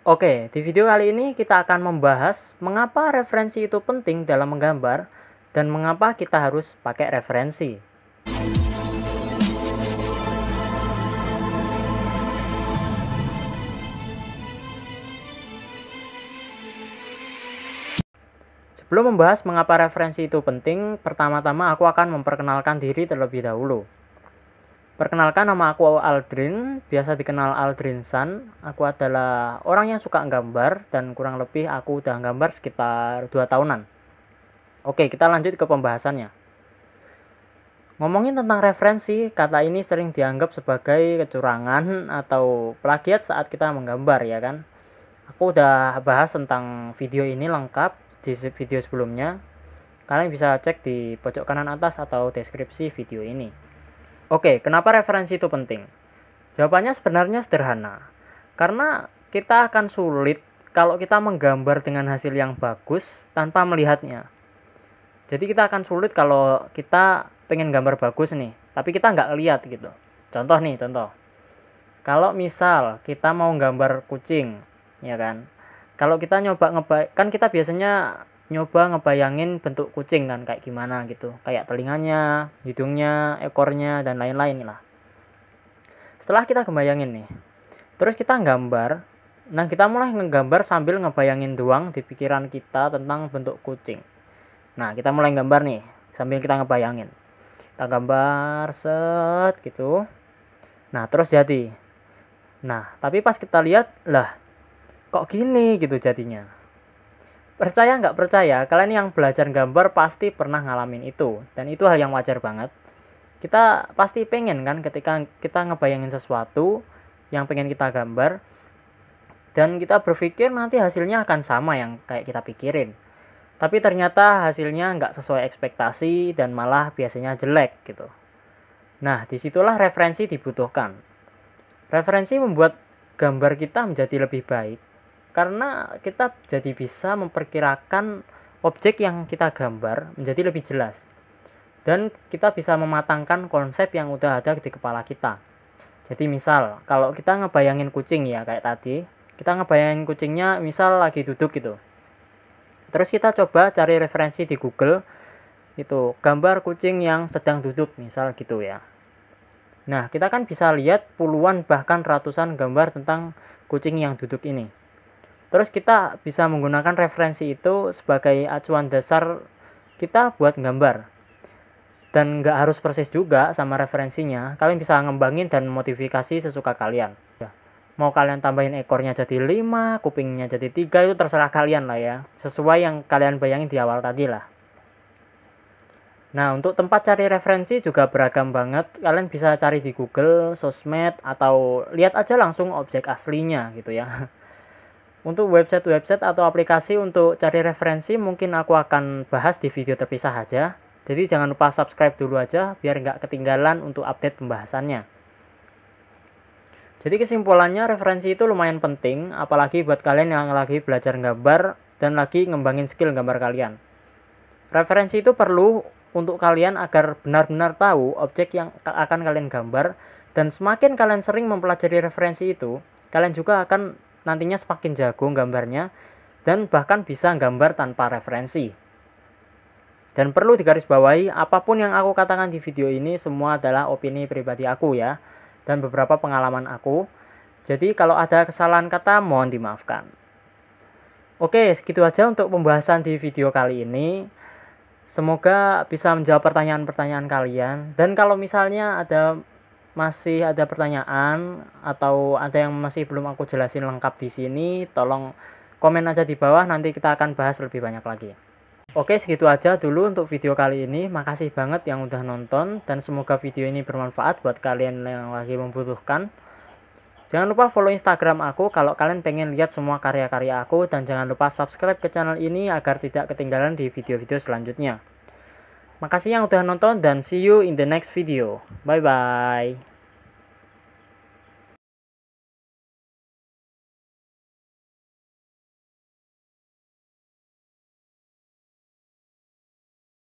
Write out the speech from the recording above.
Oke, di video kali ini kita akan membahas mengapa referensi itu penting dalam menggambar dan mengapa kita harus pakai referensi. Sebelum membahas mengapa referensi itu penting, pertama-tama aku akan memperkenalkan diri terlebih dahulu. Perkenalkan, nama aku Aldrin, biasa dikenal Aldrin San. Aku adalah orang yang suka gambar dan kurang lebih aku udah gambar sekitar 2 tahunan. Oke, kita lanjut ke pembahasannya. Ngomongin tentang referensi, kata ini sering dianggap sebagai kecurangan atau plagiat saat kita menggambar, ya kan? Aku udah bahas tentang video ini lengkap di video sebelumnya. Kalian bisa cek di pojok kanan atas atau deskripsi video ini. Oke, kenapa referensi itu penting? Jawabannya sebenarnya sederhana. Karena kita akan sulit kalau kita menggambar dengan hasil yang bagus tanpa melihatnya. Jadi kita akan sulit kalau kita pengen gambar bagus nih, tapi kita nggak lihat gitu. Contoh. Kalau misal kita mau gambar kucing, ya kan? Kalau kita kan kita biasanya nyoba ngebayangin bentuk kucing kan kayak gimana gitu. Kayak telinganya, hidungnya, ekornya, dan lain-lain lah. Setelah kita ngebayangin nih, terus kita gambar. Nah, kita mulai ngegambar sambil ngebayangin doang di pikiran kita tentang bentuk kucing. Nah, kita mulai gambar nih sambil kita ngebayangin. Kita gambar set gitu. Nah, terus jadi. Nah, tapi pas kita lihat, lah kok gini gitu jadinya. Percaya nggak percaya, kalian yang belajar gambar pasti pernah ngalamin itu. Dan itu hal yang wajar banget. Kita pasti pengen kan ketika kita ngebayangin sesuatu yang pengen kita gambar. Dan kita berpikir nanti hasilnya akan sama yang kayak kita pikirin. Tapi ternyata hasilnya nggak sesuai ekspektasi dan malah biasanya jelek gitu. Nah, disitulah referensi dibutuhkan. Referensi membuat gambar kita menjadi lebih baik karena kita jadi bisa memperkirakan objek yang kita gambar menjadi lebih jelas. Dan kita bisa mematangkan konsep yang udah ada di kepala kita. Jadi misal, kalau kita ngebayangin kucing ya kayak tadi, kita ngebayangin kucingnya misal lagi duduk gitu. Terus kita coba cari referensi di Google, itu gambar kucing yang sedang duduk misal gitu ya. Nah, kita kan bisa lihat puluhan bahkan ratusan gambar tentang kucing yang duduk ini. Terus kita bisa menggunakan referensi itu sebagai acuan dasar kita buat gambar. Dan nggak harus persis juga sama referensinya, kalian bisa ngembangin dan modifikasi sesuka kalian. Mau kalian tambahin ekornya jadi 5, kupingnya jadi 3, itu terserah kalian lah ya. Sesuai yang kalian bayangin di awal tadi lah. Nah, untuk tempat cari referensi juga beragam banget. Kalian bisa cari di Google, sosmed, atau lihat aja langsung objek aslinya gitu ya. Untuk website-website atau aplikasi untuk cari referensi mungkin aku akan bahas di video terpisah aja. Jadi jangan lupa subscribe dulu aja biar nggak ketinggalan untuk update pembahasannya. Jadi kesimpulannya referensi itu lumayan penting, apalagi buat kalian yang lagi belajar gambar dan lagi ngembangin skill gambar kalian. Referensi itu perlu untuk kalian agar benar-benar tahu objek yang akan kalian gambar, dan semakin kalian sering mempelajari referensi itu, kalian juga akan nantinya semakin jago gambarnya dan bahkan bisa gambar tanpa referensi. Dan perlu digarisbawahi, apapun yang aku katakan di video ini semua adalah opini pribadi aku ya, dan beberapa pengalaman aku. Jadi kalau ada kesalahan kata mohon dimaafkan. Oke, segitu aja untuk pembahasan di video kali ini. Semoga bisa menjawab pertanyaan-pertanyaan kalian. Dan kalau misalnya masih ada pertanyaan atau ada yang masih belum aku jelasin lengkap di sini, tolong komen aja di bawah, nanti kita akan bahas lebih banyak lagi. Oke, segitu aja dulu untuk video kali ini. Makasih banget yang udah nonton dan semoga video ini bermanfaat buat kalian yang lagi membutuhkan. Jangan lupa follow Instagram aku kalau kalian pengen lihat semua karya-karya aku, dan jangan lupa subscribe ke channel ini agar tidak ketinggalan di video-video selanjutnya. Makasih yang udah nonton dan see you in the next video. Bye bye.